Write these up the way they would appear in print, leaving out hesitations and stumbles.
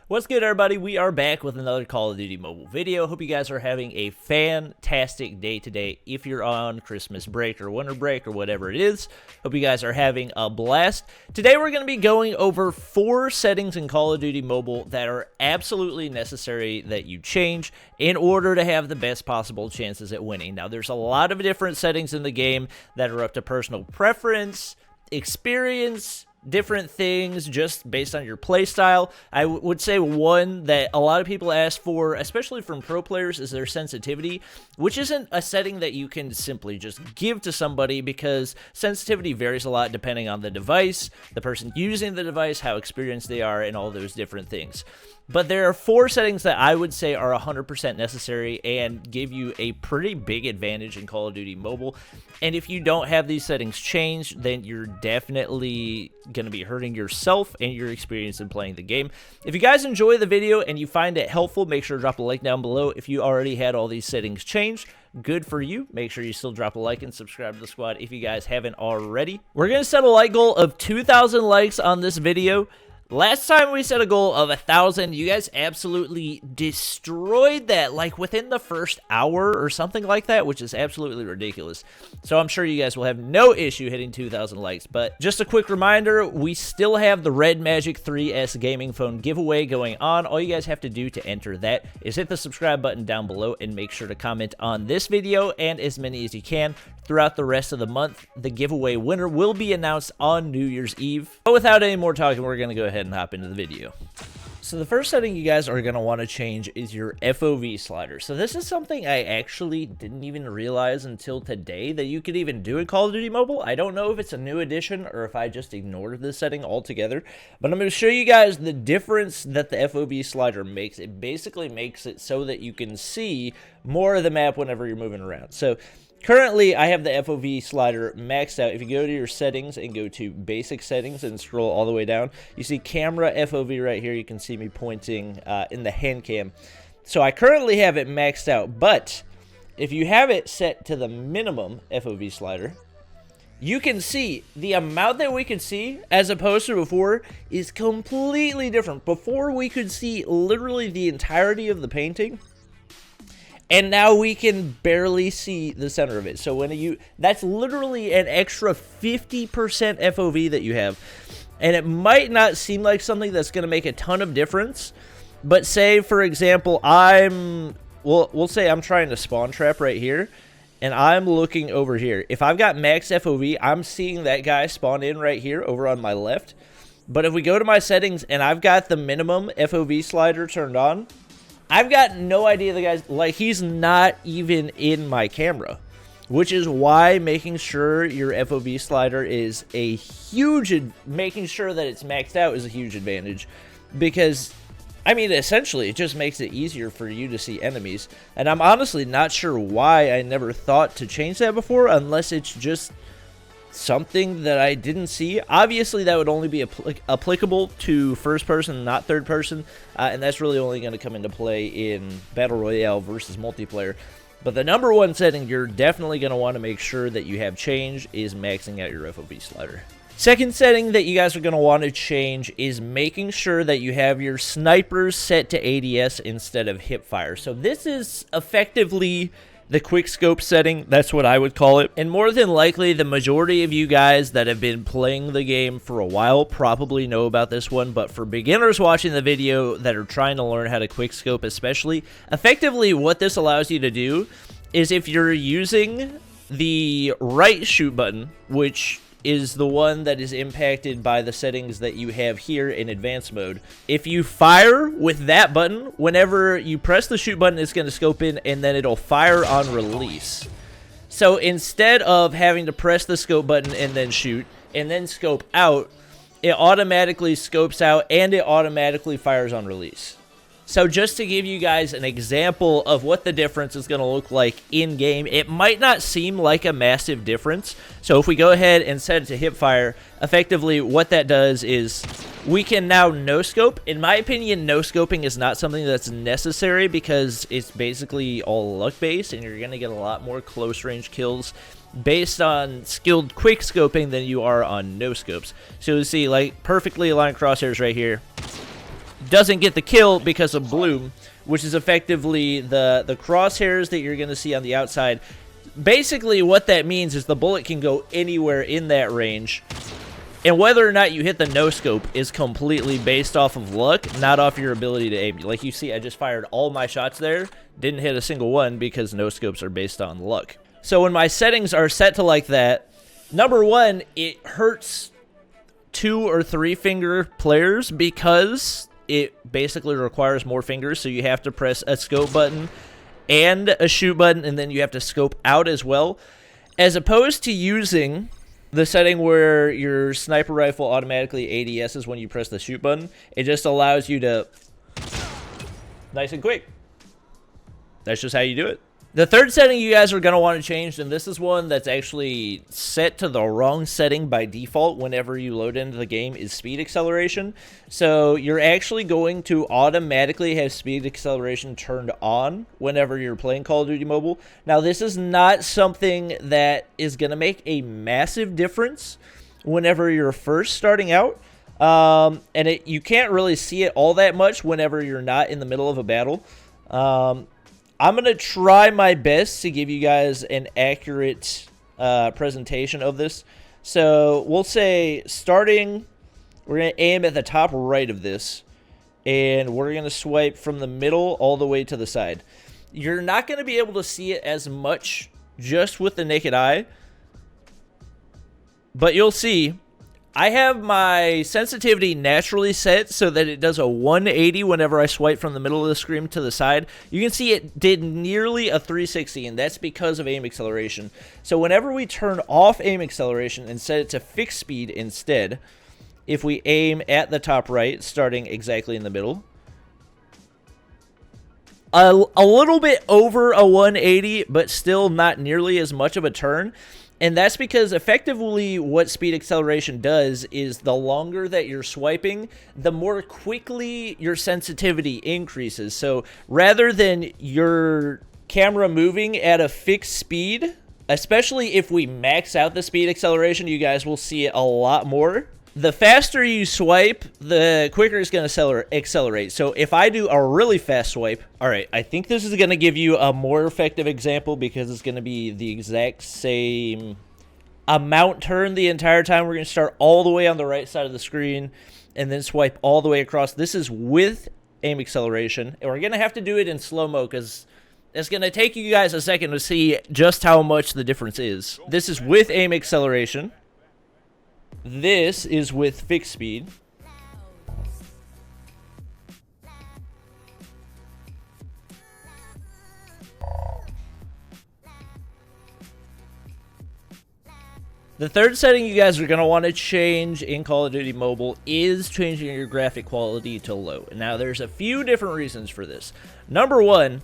What's good, everybody? We are back with another Call of Duty Mobile video. Hope you guys are having a fantastic day today. If you're on Christmas break or winter break or whatever it is, hope you guys are having a blast. Today we're going to be going over 4 settings in Call of Duty Mobile that are absolutely necessary that you change in order to have the best possible chances at winning. Now, there's a lot of different settings in the game that are up to personal preference, experience, different things just based on your play style. I would say one that a lot of people ask for, especially from pro players, is their sensitivity, which isn't a setting that you can simply just give to somebody because sensitivity varies a lot depending on the device, the person using the device, how experienced they are, and all those different things. But there are 4 settings that I would say are 100% necessary and give you a pretty big advantage in Call of Duty Mobile. And if you don't have these settings changed, then you're definitely going to be hurting yourself and your experience in playing the game. If you guys enjoy the video and you find it helpful, make sure to drop a like down below. If you already had all these settings changed, good for you. Make sure you still drop a like and subscribe to the squad if you guys haven't already. We're going to set a like goal of 2,000 likes on this video. Last time we set a goal of 1,000, you guys absolutely destroyed that, like within the first hour or something like that, which is absolutely ridiculous. So I'm sure you guys will have no issue hitting 2,000 likes. But just a quick reminder, we still have the Red Magic 3S gaming phone giveaway going on. All you guys have to do to enter that is hit the subscribe button down below and make sure to comment on this video and as many as you can. Throughout the rest of the month, the giveaway winner will be announced on New Year's Eve. But without any more talking, we're going to go ahead and hop into the video. So the first setting you guys are going to want to change is your FOV slider. So this is something I actually didn't even realize until today that you could even do in Call of Duty Mobile. I don't know if it's a new addition or if I just ignored this setting altogether, but I'm going to show you guys the difference that the FOV slider makes. It basically makes it so that you can see more of the map whenever you're moving around. So currently, I have the FOV slider maxed out. If you go to your settings and go to basic settings and scroll all the way down, you see camera FOV right here. You can see me pointing in the hand cam. So I currently have it maxed out, but if you have it set to the minimum FOV slider, you can see the amount that we could see as opposed to before is completely different. Before, we could see literally the entirety of the painting, and now we can barely see the center of it. So that's literally an extra 50% FOV that you have. And it might not seem like something that's going to make a ton of difference. But say, for example, we'll say I'm trying to spawn trap right here. And I'm looking over here. If I've got max FOV, I'm seeing that guy spawn in right here over on my left. But if we go to my settings and I've got the minimum FOV slider turned on, I've got no idea the guy's, like, he's not even in my camera, which is why making sure your FOV slider is a huge, making sure that it's maxed out is a huge advantage, because, I mean, essentially, it just makes it easier for you to see enemies, and I'm honestly not sure why I never thought to change that before, unless it's just something that I didn't see. Obviously, that would only be applicable to first person, not third person, and that's really only going to come into play in Battle Royale versus multiplayer. But the number one setting you're definitely going to want to make sure that you have changed is maxing out your FOV slider. Second setting that you guys are going to want to change is making sure that you have your snipers set to ADS instead of hipfire. So this is effectively the Quickscope setting. That's what I would call it. And more than likely, the majority of you guys that have been playing the game for a while probably know about this one. But for beginners watching the video that are trying to learn how to Quickscope especially, effectively what this allows you to do is if you're using the right shoot button, which is the one that is impacted by the settings that you have here in advanced mode. If you fire with that button, whenever you press the shoot button, it's going to scope in and then it'll fire on release. So instead of having to press the scope button and then shoot and then scope out, it automatically scopes out and it automatically fires on release. So just to give you guys an example of what the difference is going to look like in-game, it might not seem like a massive difference. So if we go ahead and set it to hipfire, effectively what that does is we can now no-scope. In my opinion, no-scoping is not something that's necessary because it's basically all luck-based, and you're going to get a lot more close-range kills based on skilled quick-scoping than you are on no-scopes. So you see, like, perfectly aligned crosshairs right here. doesn't get the kill because of bloom, which is effectively the crosshairs that you're going to see on the outside. Basically, what that means is the bullet can go anywhere in that range, and whether or not you hit the no-scope is completely based off of luck, not off your ability to aim. Like you see, I just fired all my shots there, didn't hit a single one because no-scopes are based on luck. So when my settings are set to like that, number one, it hurts 2 or 3 finger players because it basically requires more fingers, so you have to press a scope button and a shoot button, and then you have to scope out as well, as opposed to using the setting where your sniper rifle automatically ADSs when you press the shoot button. It just allows you to nice and quick. That's just how you do it. The third setting you guys are going to want to change, and this is one that's actually set to the wrong setting by default whenever you load into the game, is speed acceleration. So you're actually going to automatically have speed acceleration turned on whenever you're playing Call of Duty Mobile. Now, this is not something that is going to make a massive difference whenever you're first starting out. And you can't really see it all that much whenever you're not in the middle of a battle. I'm going to try my best to give you guys an accurate presentation of this. So we'll say starting, we're going to aim at the top right of this, and we're going to swipe from the middle all the way to the side. You're not going to be able to see it as much just with the naked eye, but you'll see I have my sensitivity naturally set so that it does a 180 whenever I swipe from the middle of the screen to the side. You can see it did nearly a 360, and that's because of aim acceleration. So whenever we turn off aim acceleration and set it to fixed speed instead, if we aim at the top right, starting exactly in the middle, a little bit over a 180, but still not nearly as much of a turn. And that's because effectively what speed acceleration does is the longer that you're swiping, the more quickly your sensitivity increases. So rather than your camera moving at a fixed speed, especially if we max out the speed acceleration, you guys will see it a lot more. The faster you swipe, the quicker it's going to accelerate. So if I do a really fast swipe, all right, I think this is going to give you a more effective example because it's going to be the exact same amount turn the entire time. We're going to start all the way on the right side of the screen and then swipe all the way across. This is with aim acceleration, and we're going to have to do it in slow-mo because it's going to take you guys a second to see just how much the difference is. This is with aim acceleration. This is with fixed speed. The third setting you guys are going to want to change in Call of Duty Mobile is changing your graphic quality to low. Now, there's a few different reasons for this. Number one,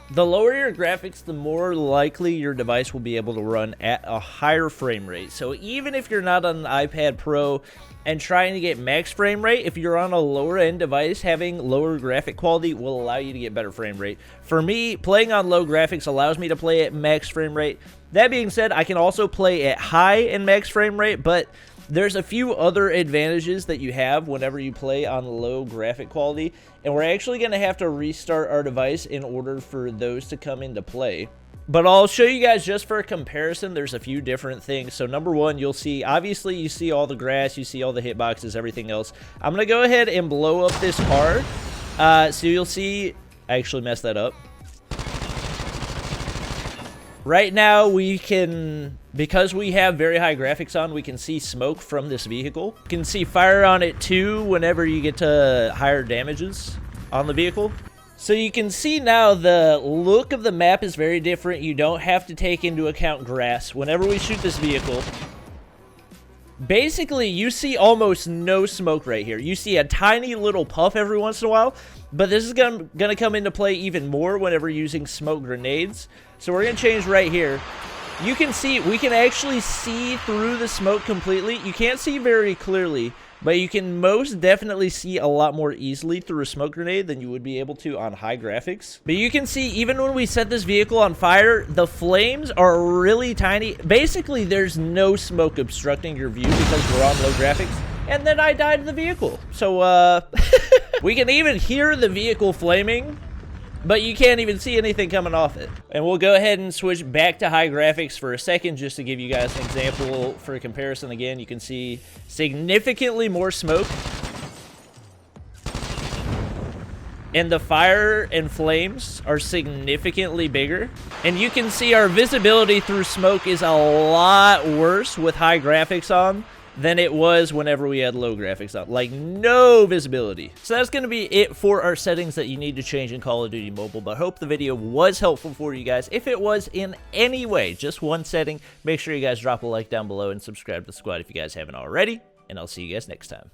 the lower your graphics, the more likely your device will be able to run at a higher frame rate. So even if you're not on an iPad Pro and trying to get max frame rate, if you're on a lower end device, having lower graphic quality will allow you to get better frame rate. For me, playing on low graphics allows me to play at max frame rate. That being said, I can also play at high and max frame rate, but there's a few other advantages that you have whenever you play on low graphic quality, and we're actually going to have to restart our device in order for those to come into play. But I'll show you guys just for a comparison. There's a few different things. So number one, you'll see, obviously you see all the grass, you see all the hitboxes, everything else. I'm going to go ahead and blow up this car. So you'll see, I actually messed that up. Right now, we can, because we have very high graphics on, we can see smoke from this vehicle. You can see fire on it too whenever you get to higher damages on the vehicle. So you can see now the look of the map is very different. You don't have to take into account grass. Whenever we shoot this vehicle, basically you see almost no smoke right here. You see a tiny little puff every once in a while, but this is going to come into play even more whenever using smoke grenades. So we're going to change right here. You can see, we can actually see through the smoke completely. You can't see very clearly, but you can most definitely see a lot more easily through a smoke grenade than you would be able to on high graphics. But you can see, even when we set this vehicle on fire, the flames are really tiny. Basically, there's no smoke obstructing your view because we're on low graphics. And then I died in the vehicle. So, We can even hear the vehicle flaming, but you can't even see anything coming off it. And we'll go ahead and switch back to high graphics for a second just to give you guys an example for comparison. Again, you can see significantly more smoke. And the fire and flames are significantly bigger. And you can see our visibility through smoke is a lot worse with high graphics on than it was whenever we had low graphics on. Like, no visibility. So that's going to be it for our settings that you need to change in Call of Duty Mobile. But I hope the video was helpful for you guys. If it was in any way, just one setting, make sure you guys drop a like down below and subscribe to the squad if you guys haven't already. And I'll see you guys next time.